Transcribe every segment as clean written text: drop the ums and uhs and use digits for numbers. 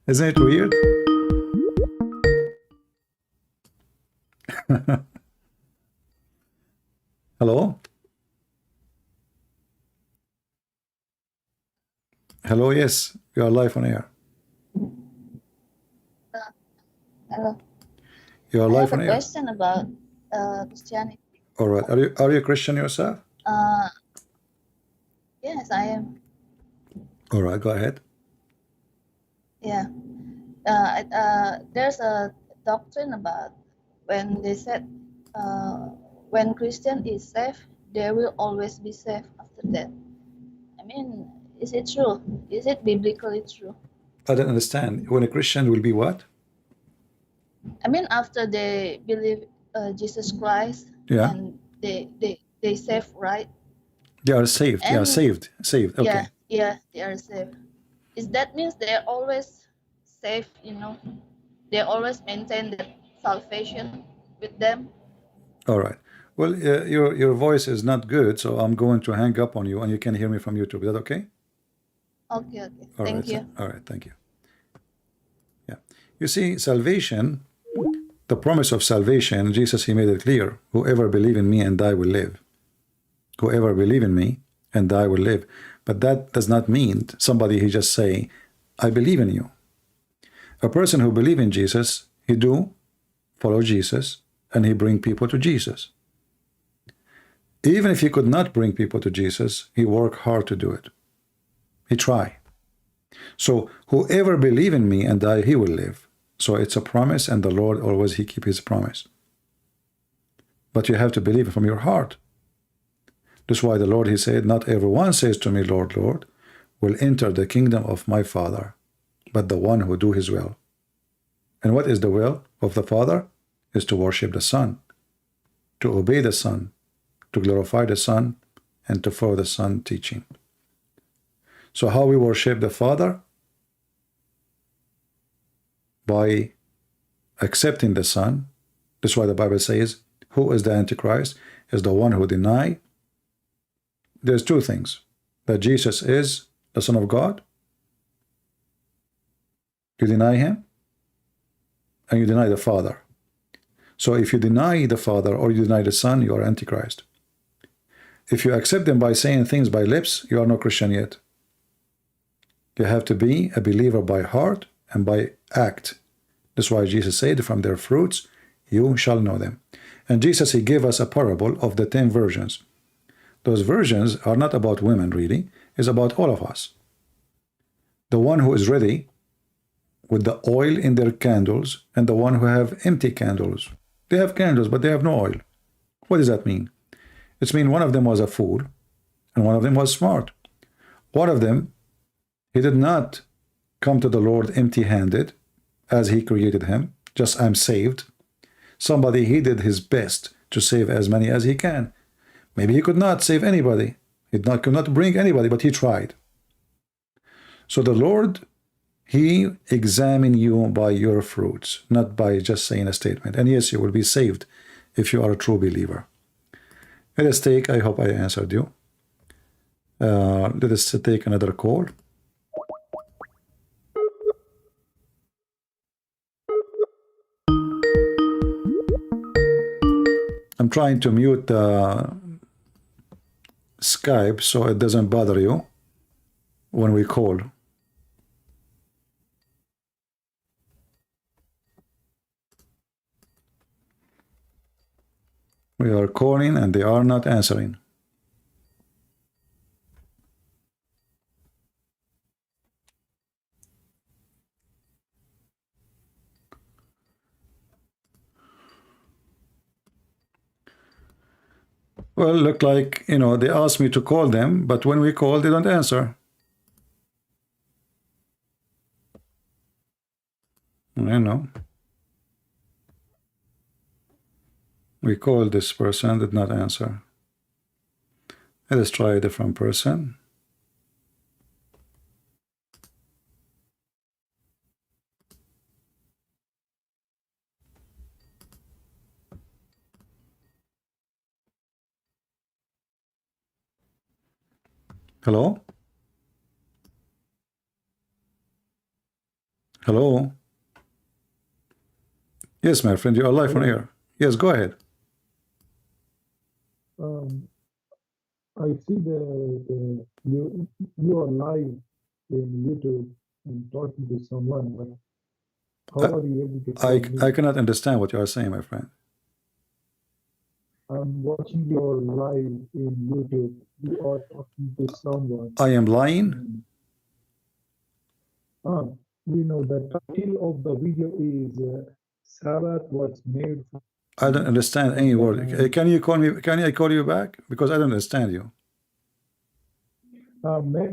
Isn't it weird? Hello? Hello, yes, you are live on air. Hello. You are I live have on a air. question about Christianity. All right. Are you a Christian yourself? Uh, yes, I am. All right, go ahead. Yeah. There's a doctrine about when they said when Christian is saved, they will always be saved after that. I mean, is it true? Is it biblically true? I don't understand. When a Christian will be what? I mean, after they believe Jesus Christ Yeah. and they save, right? They are saved. Yeah, And saved. Saved. Okay. yeah, they are saved. Is that means they're always safe, they always maintain the salvation with them? All right. Well, your voice is not good, so I'm going to hang up on you, and you can hear me from YouTube. Is that okay? Okay, All right. thank you. All right. Thank you. Yeah. You see, salvation, the promise of salvation, Jesus, he made it clear. Whoever believe in me and I will live. Whoever believe in me and I will live. But that does not mean somebody he just say, I believe in you. A person who believe in Jesus, he do follow Jesus, and he bring people to Jesus. Even if he could not bring people to Jesus, he work hard to do it. He try. So whoever believe in me and I, he will live. So it's a promise, and the Lord always he keep his promise. But you have to believe it from your heart. That's why the Lord he said, not everyone says to me, Lord, Lord, will enter the kingdom of my Father, but the one who do his will. And what is the will of the Father? Is to worship the Son, to obey the Son, to glorify the Son, and to follow the Son teaching. So how we worship the Father? By accepting the Son. That's why the Bible says, who is the Antichrist? Is the one who deny. There's two things. That Jesus is the Son of God. You deny him, and you deny the Father. So if you deny the Father or you deny the Son, you are Antichrist. If you accept them by saying things by lips, you are no Christian yet. You have to be a believer by heart and by act. That's why Jesus said, from their fruits you shall know them. And Jesus, he gave us a parable of the 10 virgins. Those virgins are not about women, really. It's about all of us. The one who is ready with the oil in their candles and the one who have empty candles. They have candles, but they have no oil. What does that mean? It means one of them was a fool and one of them was smart. One of them, he did not come to the Lord empty-handed as he created him, just I'm saved. Somebody, he did his best to save as many as he can. Maybe he could not save anybody. He could not bring anybody, but he tried. So the Lord, he examines you by your fruits, not by just saying a statement. And yes, you will be saved if you are a true believer. Let us take, I hope I answered you. Let us take another call. I'm trying to mute Skype so it doesn't bother you when we call. We are calling and they are not answering. Well, look like, they asked me to call them, but when we call, they don't answer. We called this person, did not answer. Let us try a different person. Hello? Hello. Yes, my friend, you are live on Hello. air. Yes, go ahead. Um, I see you are live in YouTube and talking to someone, but how I, are you able to call I me? cannot understand what you are saying, my friend. I'm watching your live in YouTube. You are talking to someone. I am lying. And, ah, the title of the video is Sabbath was made for I don't man, understand not any the word. man. Can you call me? Can I call you back? Because I don't understand you.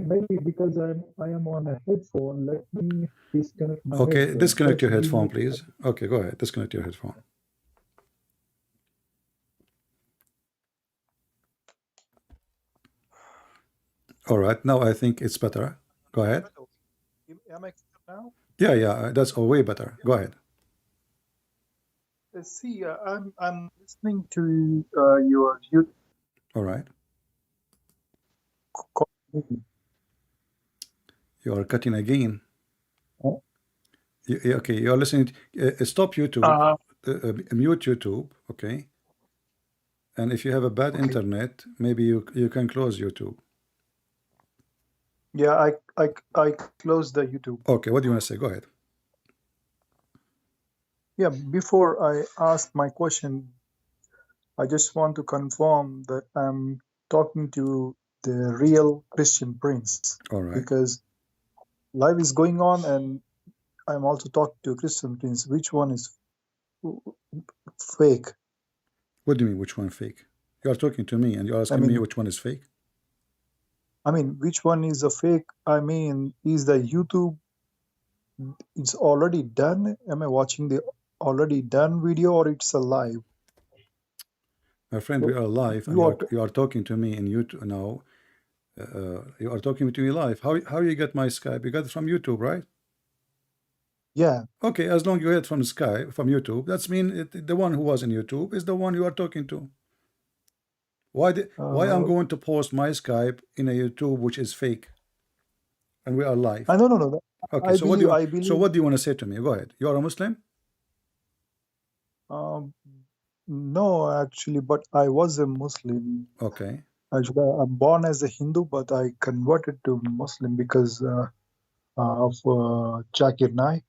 Maybe because I am on a headphone. Let me disconnect my Okay, headphone. disconnect Just your give me headphone, a please. second. Okay, go ahead. Disconnect your headphone. All right, now I think it's better. Go ahead. Hello. Am I clear now? Yeah, that's way better. Go ahead. See, I'm listening to your YouTube. All right. Mhm. You are cutting again. Oh, Okay, you are listening. Stop YouTube. Uh, Mute YouTube. Okay. And if you have a bad okay. internet, maybe you can close YouTube. Yeah, I closed the YouTube. Okay, what do you want to say? Go ahead. Yeah, before I ask my question, I just want to confirm that I'm talking to the real Christian Prince All right. because life is going on, and I'm also talking to Christian Prince. Which one is fake? What do you mean, which one fake? You are talking to me and you're I asking me mean, which one is fake? which one is a fake? I mean, is the YouTube it's already done? Am I watching the already done video or it's a live? My friend, we So are live and you are you are talking to me in YouTube now. You are talking to me live. How you get my Skype? You got it from YouTube, right? yeah. Okay, as long you get from Skype, from YouTube, that's mean the one who was in YouTube is the one you are talking to. Why I'm Uh, going to post my Skype in a YouTube which is fake and we are live? no. Okay, I believe I so believe what do you want to say to me? Go ahead. You are a Muslim? um, no actually, but I was a Muslim. Okay. Actually, I'm born as a Hindu, but I converted to Muslim because of Zakir Naik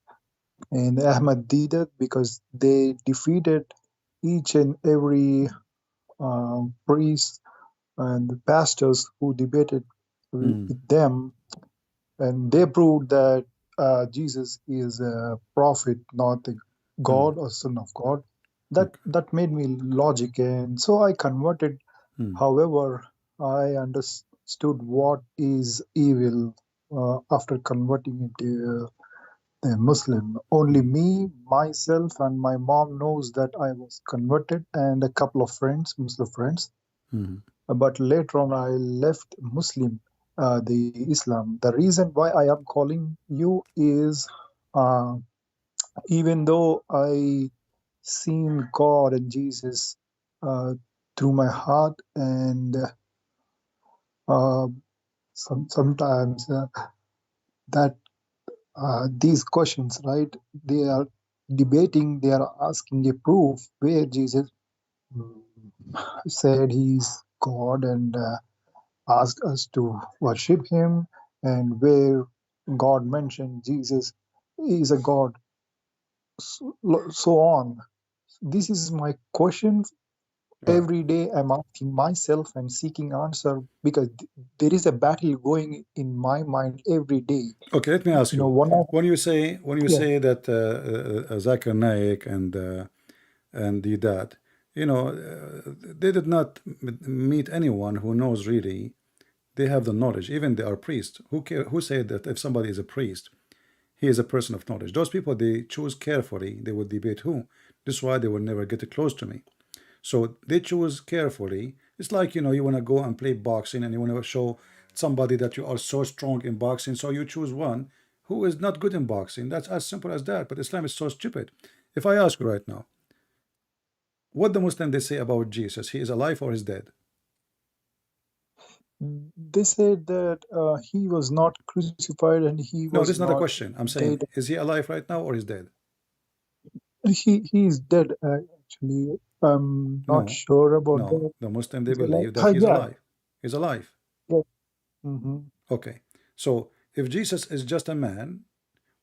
and Ahmad Didat because they defeated each and every priest and the pastors who debated Hmm. with them, and they proved that Jesus is a prophet, not a Hmm. God or son of God. That Okay. that made me logic, and so I converted. Hmm. However, I understood what is evil after converting into a Muslim. Only Hmm. me, myself, and my mom knows that I was converted, and a couple of friends, Muslim friends. Hmm. But later on I left Muslim, the Islam. The reason why I am calling you is uh, even though I seen God and Jesus uh, through my heart, and uh, sometimes that these questions, right? They are debating, they are asking a proof where Jesus mm, said he's God and asked us to worship him, and where God mentioned Jesus is a God, so on. This is my question. Right. Every day I'm asking myself and seeking answer because there is a battle going in my mind every day. Okay, let me ask you. One of When you yeah, say that Zakir Naik and the dad, they did not meet anyone who knows really. They have the knowledge. Even they are priests. Who said that if somebody is a priest, he is a person of knowledge? Those people they choose carefully. They will debate who. This is why they will never get close to me. So they choose carefully. It's like, you want to go and play boxing and you want to show somebody that you are so strong in boxing. So you choose one who is not good in boxing. That's as simple as that. But Islam is so stupid. If I ask you right now, what the Muslim they say about Jesus, he is alive or is dead? They said that he was not crucified and he No, this was is not a not question. I'm saying, dead. is he alive right now or is dead? He is dead, actually. I'm not No, sure about no. that. The Muslim, they He's alive. believe that he's Yeah. alive. He's alive. Yeah. Mm-hmm. Okay. So if Jesus is just a man,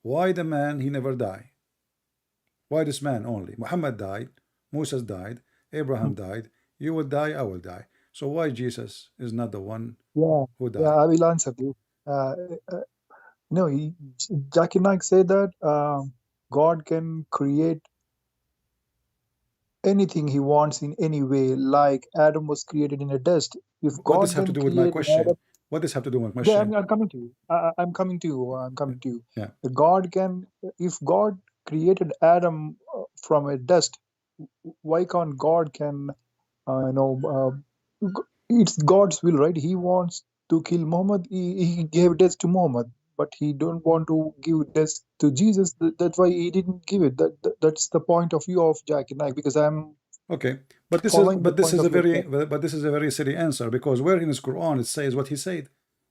why the man he never die? Why this man only? Muhammad died, Moses died, Abraham died, you will die, I will die. So why Jesus is not the one Yeah. who Yeah, died? I will answer you. No, Jackie Naik said that God can create anything he wants in any way, like Adam was created in a dust. If What does God have to then do with my created Adam, question? What does have to do with my yeah, question? I'm coming to you. I'm coming to you. I'm coming to you. Yeah. God can, if God created Adam from a dust, why can't God can, it's God's will, right? He wants to kill Muhammad. He gave death to Muhammad, but he don't want to give death to Jesus. That's why he didn't give it. That's the point of view of Jackie Naik, because I'm Okay, but this is following the but this point is of a view of very Jackie. but this is a very silly answer, because where in his Quran it says what he said?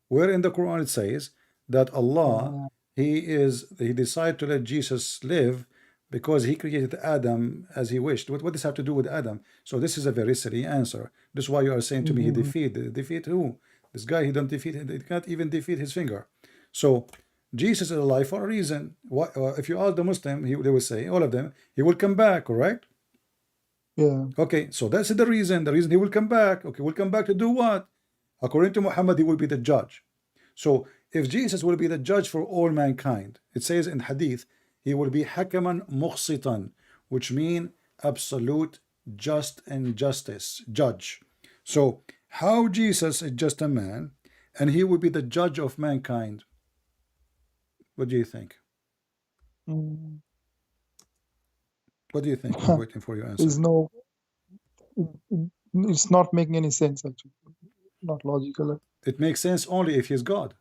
Where in the Quran it says that Allah Uh, he decided to let Jesus live because he created Adam as he wished. What does have to do with Adam? So this is a very silly answer. This is why you are saying to me he mhm. defeat who? This guy, he don't defeat, he can't even defeat his finger. So Jesus is alive for a reason. What if you ask the Muslim, they will say, all of them, he will come back, correct? Yeah. Okay, so that's the reason. The reason he will come back. Okay, will come back to do what? According to Muhammad, he will be the judge. So if Jesus will be the judge for all mankind, it says in Hadith, he will be hakaman muqsitan, which mean absolute just and justice, judge. So how Jesus is just a man and he will be the judge of mankind? What do you think? Mm. What do you think? I'm waiting for your There's answer. no, it's not making any sense actually. Not logical. It makes sense only if he's God.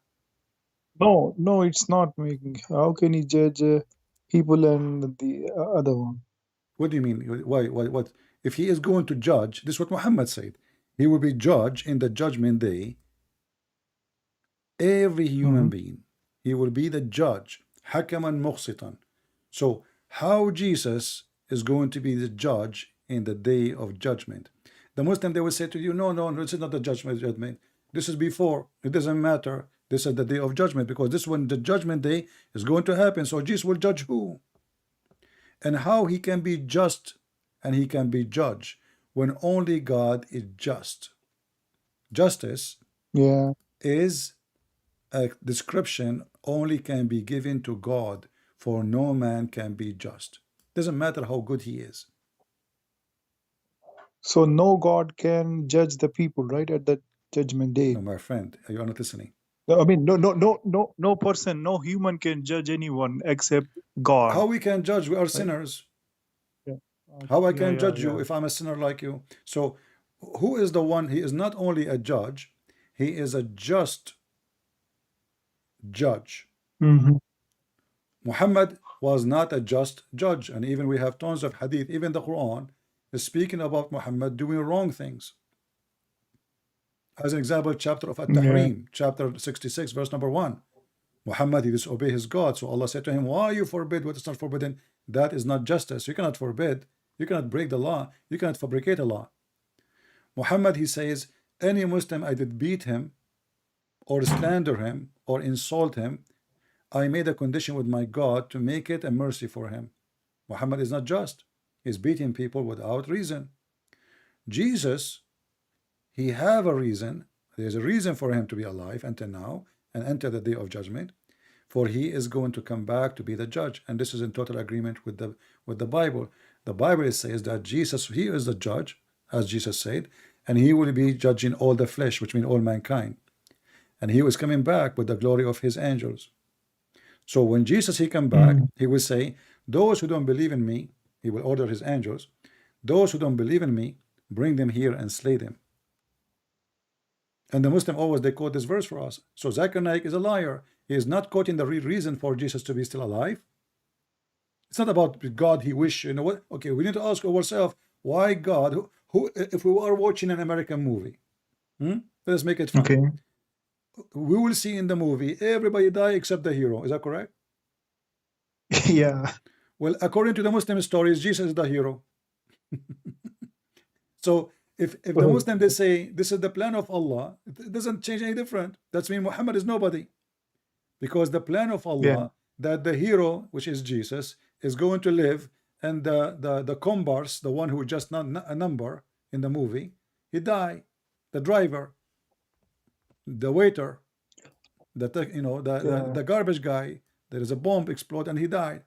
No, it's not making. How can he judge people and the other one? What do you mean? Why? What? If he is going to judge, this is what Muhammad said. He will be judge in the judgment day. Every human Hmm. being, he will be the judge, hakaman muqsitan. So how Jesus is going to be the judge in the day of judgment? The Muslim, they will say to you, no, no, this is not the judgment. This is before. It doesn't matter. This is the day of judgment, because this one, the judgment day is going to happen. So Jesus will judge who? And how he can be just and he can be judge when only God is just. Justice Yeah. is a description only can be given to God, for no man can be just. Doesn't matter how good he is. So no God can judge the people, right, at that judgment day. No, my friend, you are not listening. No, I mean, no person, no human can judge anyone except God. How we can judge? We are Right? sinners. Yeah. How I Yeah. can Yeah. judge you Yeah. if I'm a sinner like you? So who is the one? He is not only a judge, he is a just judge. Hmm. Muhammad was not a just judge, and even we have tons of hadith, even the Quran is speaking about Muhammad doing wrong things. As an example, chapter of Yeah. At-Tahrim, chapter 66, verse number 1. Muhammad, he disobeyed his God, so Allah said to him, why you forbid what is not forbidden? That is not justice. You cannot forbid, you cannot break the law, you cannot fabricate a law. Muhammad, he says, any Muslim I did beat him or slander him or insult him, I made a condition with my God to make it a mercy for him. Muhammad is not just. He's beating people without reason. Jesus, he have a reason. There's a reason for him to be alive until now and enter the day of judgment, for he is going to come back to be the judge. And this is in total agreement with the Bible. The Bible says that Jesus, he is the judge, as Jesus said, and he will be judging all the flesh, which means all mankind. And he was coming back with the glory of his angels. So when Jesus he come back, Mm. he will say, those who don't believe in me, he will order his angels, those who don't believe in me, bring them here and slay them. And the Muslim always they quote this verse for us. So Zakir Naik is a liar. He is not quoting the real reason for Jesus to be still alive. It's not about God he wish, you know what? Okay, we need to ask ourselves, why God, who if we are watching an American movie, Let's make it fun. Okay. We will see in the movie everybody die except the hero. Is that correct? Yeah. Well, according to the Muslim stories, Jesus is the hero. So if the Oh, Muslim they say this is the plan of Allah, it doesn't change any different. That's mean Muhammad is nobody, because the plan of yeah. Allah that the hero, which is Jesus, is going to live, and the comparse, the one who just not a number in the movie, he die. The driver, the waiter, Yeah. the garbage guy. There is a bomb explode and he died.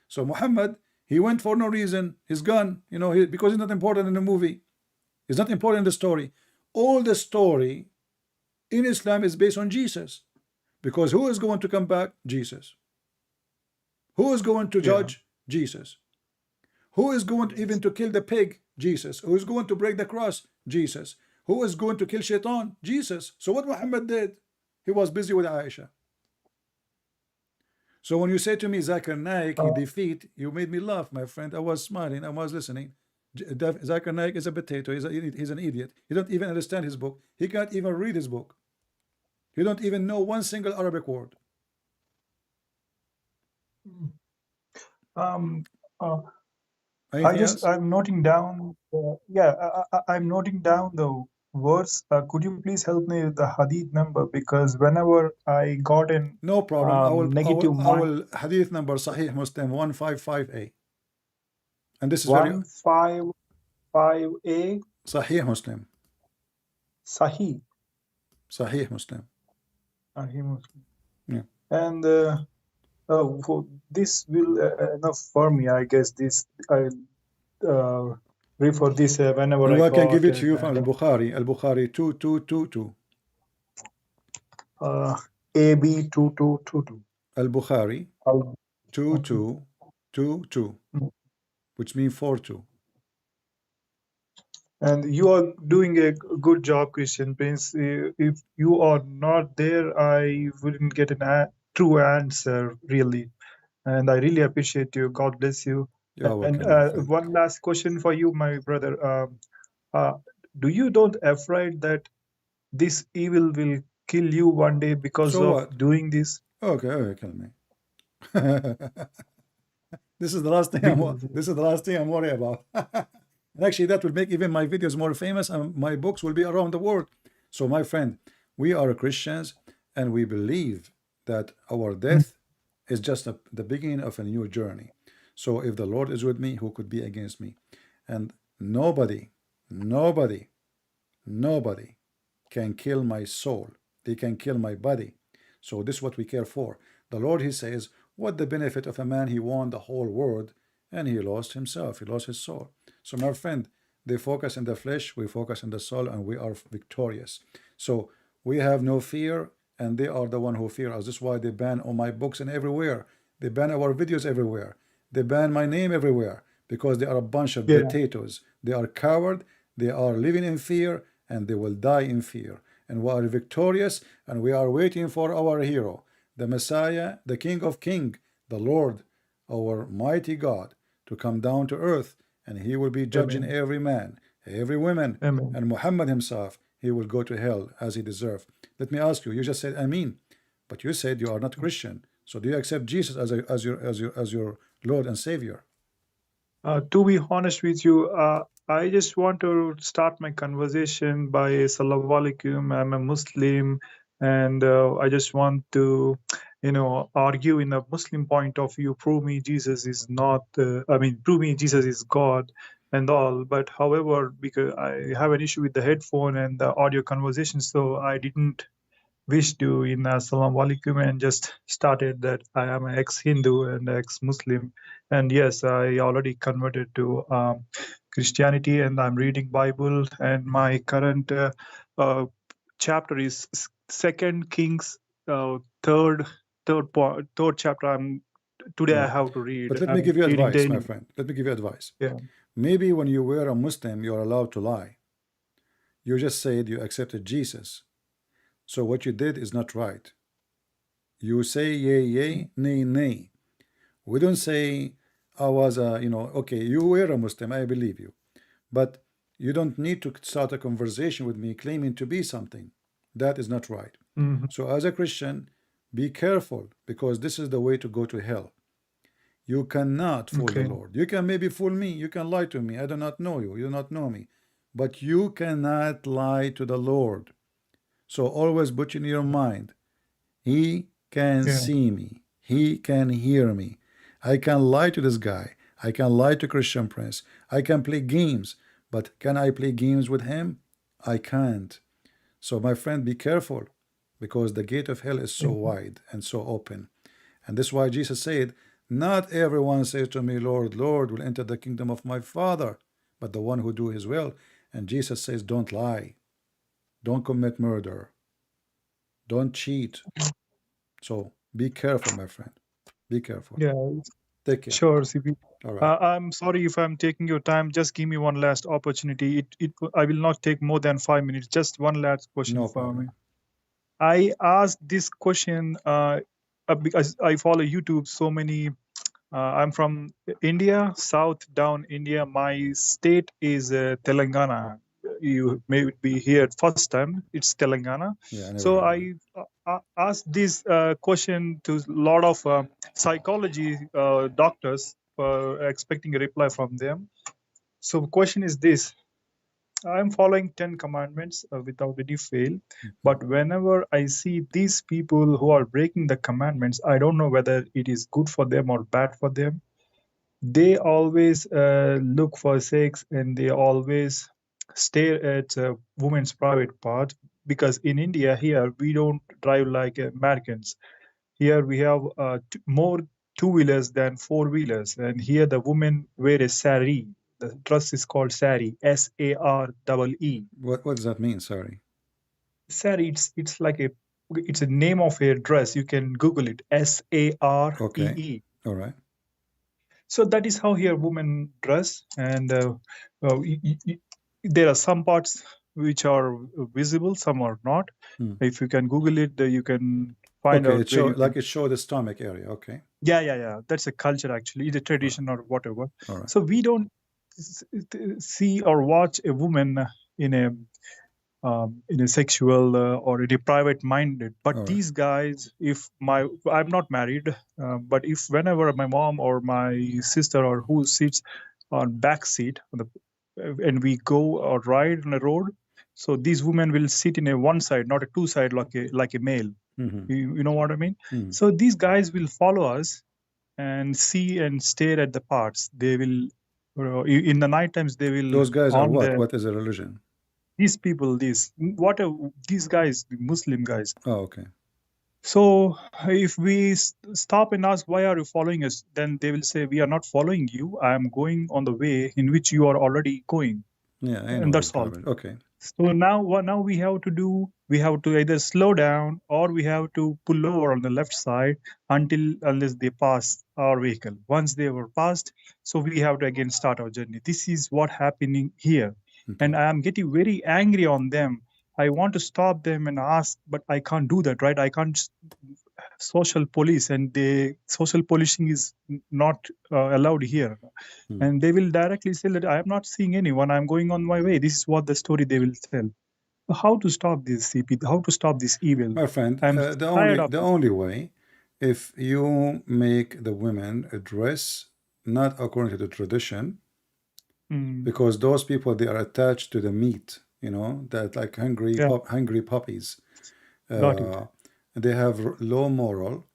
So Muhammad, he went for no reason. He's gone. Because he's not important in the movie. He's not important in the story. All the story in Islam is based on Jesus. Because who is going to come back? Jesus. Who is going to Yeah. judge? Jesus. Who is going even to kill the pig? Jesus. Who is going to break the cross? Jesus. Who is going to kill Shaitan? Jesus. So what Muhammad did? He was busy with Aisha. So when you say to me, Zakir Naik, he Uh, defeat, you made me laugh, my friend. I was smiling. I was listening. Zakir Naik is a potato. He's an idiot. He don't even understand his book. He can't even read his book. He don't even know one single Arabic word. um, uh, Anything else? I'm noting down. Yeah, I'm noting down the words. Could you please help me with the hadith number? Because whenever I got in No problem. negative I mind, will hadith number Sahih Muslim 155A. And this is very 155A Sahih Muslim. Sahih. Sahih Muslim. Sahih Muslim. Yeah. And this will enough for me, I guess. This I refer this whenever And I I can give got it to in you from Al-Bukhari. Al-Bukhari 2222. AB 2222. Al-Bukhari Oh, okay. 2222, which means 42. And you are doing a good job, Christian Prince. If you are not there, I wouldn't get a true answer, really. And I really appreciate you. God bless you. You're And welcome, my friend. one last question for you, my brother. Do you don't afraid that this evil will kill you one day because So of what? doing this? Okay, kill me. This is the last thing Because I'm worried about. And actually, that will make even my videos more famous, and my books will be around the world. So, my friend, we are Christians, and we believe that our death is just the beginning of a new journey. So, if the Lord is with me, who could be against me? And nobody, nobody, nobody can kill my soul. They can kill my body. So this is what we care for. The Lord, he says, what the benefit of a man, he won the whole world and he lost himself, he lost his soul. So my friend, they focus in the flesh, we focus in the soul, and we are victorious. So we have no fear, and they are the one who fear us. This is why they ban all my books and everywhere. They ban our videos everywhere. They ban my name everywhere, because they are a bunch of yeah, potatoes. They are coward, they are living in fear, and they will die in fear. And we are victorious, and we are waiting for our hero, the Messiah, the King of Kings, the Lord, our mighty God, to come down to earth, and he will be judging amen, every man, every woman, amen. and Muhammad himself, he will go to hell as he deserves. Let me ask you, you just said Amin, but you said you are not Christian. So do you accept Jesus as your Lord and Savior? To be honest with you, I just want to start my conversation by Assalamu alaikum. I'm a Muslim, and I just want to, argue in a Muslim point of view. Prove me Jesus is not. Prove me Jesus is God, and all. But however, because I have an issue with the headphone and the audio conversation, so I didn't wish to in Assalamu alaikum and just started that I am an ex-Hindu and ex-Muslim, and yes, I already converted to Christianity, and I'm reading Bible, and my current chapter is Second Kings, third chapter. Today I Yeah. have to read. But let me I'm give you reading advice, my daily. friend. Let me give you advice. Yeah. Maybe when you were a Muslim, you're allowed to lie. You just said you accepted Jesus. So what you did is not right. You say yay, yay, nay, nay. We don't say I was a, okay, you were a Muslim, I believe you. But You don't need to start a conversation with me claiming to be something. That is not right. So as a Christian, be careful, because this is the way to go to hell. You cannot fool the Okay. Lord. You can maybe fool me. You can lie to me. I do not know you. You do not know me. But you cannot lie to the Lord. So always put in your mind, He can Yeah. see me. He can hear me. I can lie to this guy. I can lie to Christian Prince. I can play games. But can I play games with him? I can't. So my friend, be careful, because the gate of hell is so wide and so open. And this is why Jesus said, not everyone says to me, Lord, Lord, will enter the kingdom of my Father, but the one who do his will. And Jesus says, don't lie. Don't commit murder. Don't cheat. So be careful, my friend. Be careful. Yeah. Take care. Sure, CP. All right. I'm sorry if I'm taking your time. Just give me one last opportunity. I will not take more than 5 minutes. Just one last question No for me. problem. I asked this question because I follow YouTube so many. I'm from India, south down India. My state is Telangana. You may be here first time. It's Telangana. Yeah, I never So heard of it. I asked this question to a lot of psychology doctors, expecting a reply from them. So question is this: I'm following 10 commandments without any fail. But whenever I see these people who are breaking the commandments, I don't know whether it is good for them or bad for them. They always look for sex, and they always stare at women's private part, because in India here we don't drive like Americans. Here we have more two-wheelers than four-wheelers, and here the women wear a sari. The dress is called sari, SAREE. What does that mean? Sorry. Sari, it's a name of a dress. You can Google it, Okay. SAREE. All right. So that is how here women dress, and there are some parts which are visible, some are not. Hmm. If you can Google it, you can find Okay, out it where show you can. like it showed the stomach area. Okay. Yeah. That's a culture actually, the All right. tradition or whatever. All right. So we don't see or watch a woman in a sexual or in a private minded. But All right. these guys, if I'm not married, but if whenever my mom or my sister or who sits on back seat on and we go or ride on a road, so these women will sit in a one side, not a two side like a male. Mm-hmm. You know what I mean? Mm-hmm. So these guys will follow us and see and stare at the parts. They will, in the night times, they will Those guys are on what? the What is a religion? these people, these guys, the Muslim guys. Oh, okay. So if we stop and ask why are you following us, then they will say we are not following you. I am going on the way in which you are already going, Yeah, I know and what you're that's all. talking about. Okay. So now what now we have to do? We have to either slow down or we have to pull over on the left side unless they pass our vehicle. Once they were passed, so we have to again start our journey. This is what happening here, Okay. and I am getting very angry on them. I want to stop them and ask, but I can't do that, right? I can't social police, and the social policing is not allowed here. Hmm. And they will directly say that I am not seeing anyone. I'm going on my way. This is what the story they will tell. How to stop this, CP? How to stop this evil? My friend, I'm the tired only of the it. only way, if you make the women dress not according to the tradition, Mm, because those people, they are attached to the meat, that like yeah, hungry puppies. got it. They have low moral,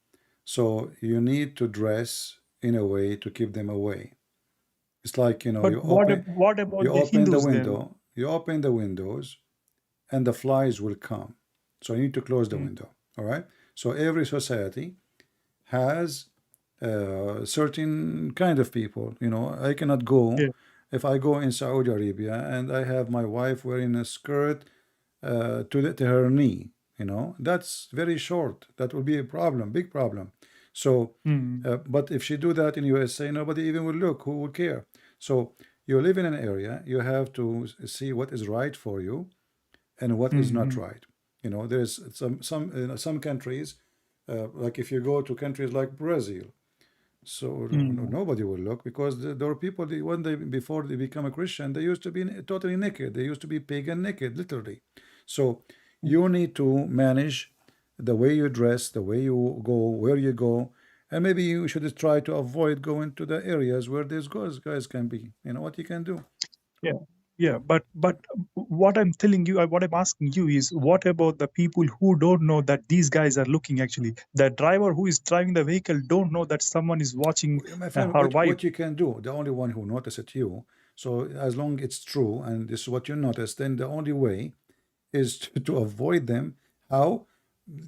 so you need to dress in a way to keep them away. It's like, But you what about the open the Hindus then? window, you open the windows, and the flies will come. So you need to close the Mm, window. All right. So every society has certain kind of people. I cannot go yeah. if I go in Saudi Arabia and I have my wife wearing a skirt to her knee. That's very short. That will be a problem, big problem. So, Mm, but if she do that in USA, nobody even will look. Who will care? So you live in an area. You have to see what is right for you and what is not mm, right. There's some countries, like if you go to countries like Brazil, So nobody will look, because there were people, before they become a Christian, they used to be totally naked. They used to be pagan naked, literally. So you need to manage the way you dress, the way you go, where you go, and maybe you should try to avoid going to the areas where these guys can be. You know what you can do. Yeah, but what I'm telling you, what I'm asking you is, what about the people who don't know that these guys are looking? Actually, the driver who is driving the vehicle don't know that someone is watching My friend, her wife. what you can do, the only one who noticed it, you. So as long it's true and this is what you noticed, then the only way is to avoid them. How?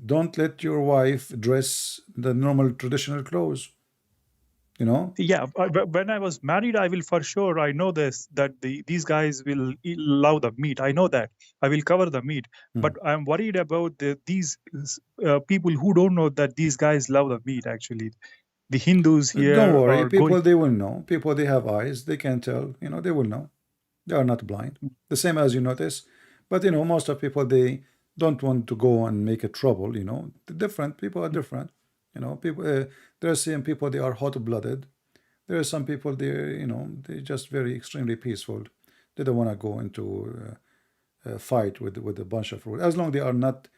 Don't let your wife dress the normal traditional clothes. You know? Yeah, when I was married, I will for sure. I know this, that these guys will love the meat. I know that. I will cover the meat. But I'm worried about these people who don't know that these guys love the meat. Actually, the Hindus Don't here worry, are going. people, they will know. People, they have eyes, they can tell. You know, they will know. They are not blind. The same as you notice. But you know, most of people, they don't want to go and make a trouble. You know, the different people are different. You know, people. There are some people, they are hot-blooded. There are some people, they, you know, they're just very extremely peaceful. They don't want to go into a fight with a bunch of rules. As long as they are not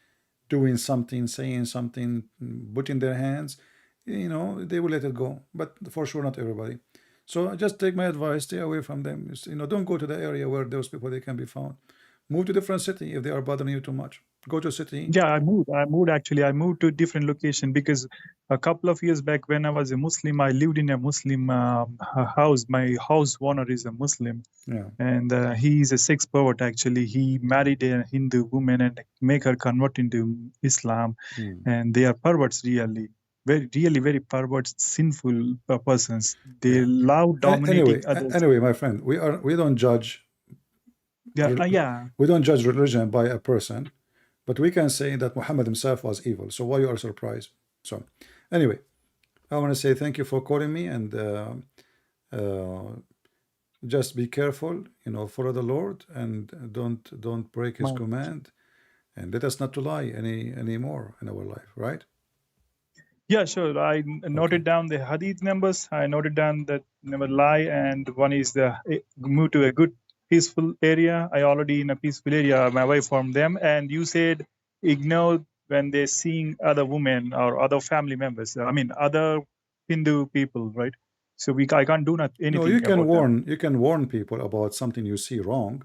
doing something, saying something, putting their hands, you know, they will let it go. But for sure, not everybody. So just take my advice, stay away from them. You know, don't go to the area where those people, they can be found. Move to a different city if they are bothering you too much. Go to a city. Yeah, I moved actually. I moved to a different location because a couple of years back, when I was a Muslim, I lived in a Muslim house. My house owner is a Muslim. Yeah. And he is a sex pervert. Actually, he married a Hindu woman and make her convert into Islam. And they are perverts, really, very perverts, sinful persons. They love dominating others. Anyway, my friend, we don't judge. We don't judge religion by a person, but we can say that Muhammad himself was evil. So why you are surprised? So anyway, I want to say thank you for calling me, and just be careful, you know, follow the Lord, and don't break his command, and let us not to lie anymore in our life, right? Yeah, sure. I noted down the hadith numbers. I noted down that never lie, and one is the move to a good peaceful area. I already in a peaceful area. I'm away from them. And you said ignore when they're seeing other women or other family members. I mean, other Hindu people, right? So I can't do anything No, you can about them. warn people about something you see wrong,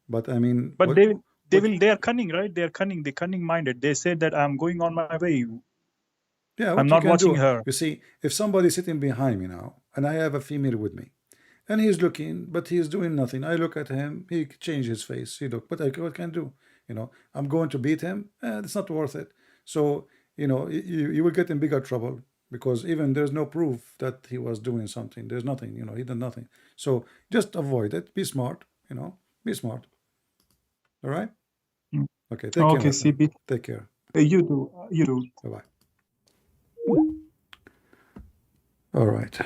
but I mean, But they are cunning, right? They're cunning. They're cunning minded. They said that I'm going on my way. Yeah, what I'm you not can watching do, her. you see, if somebody's sitting behind me now, and I have a female with me, and he's looking, but he's doing nothing. I look at him, he changed his face. He look, but what can I do? You know, I'm going to beat him. It's not worth it. So, you know, you will get in bigger trouble, because even there's no proof that he was doing something. There's nothing, you know, he did nothing. So just avoid it. Be smart, you know, be smart. All right? Okay, take care, my friend. CB. Take care. You do. Bye-bye. All right.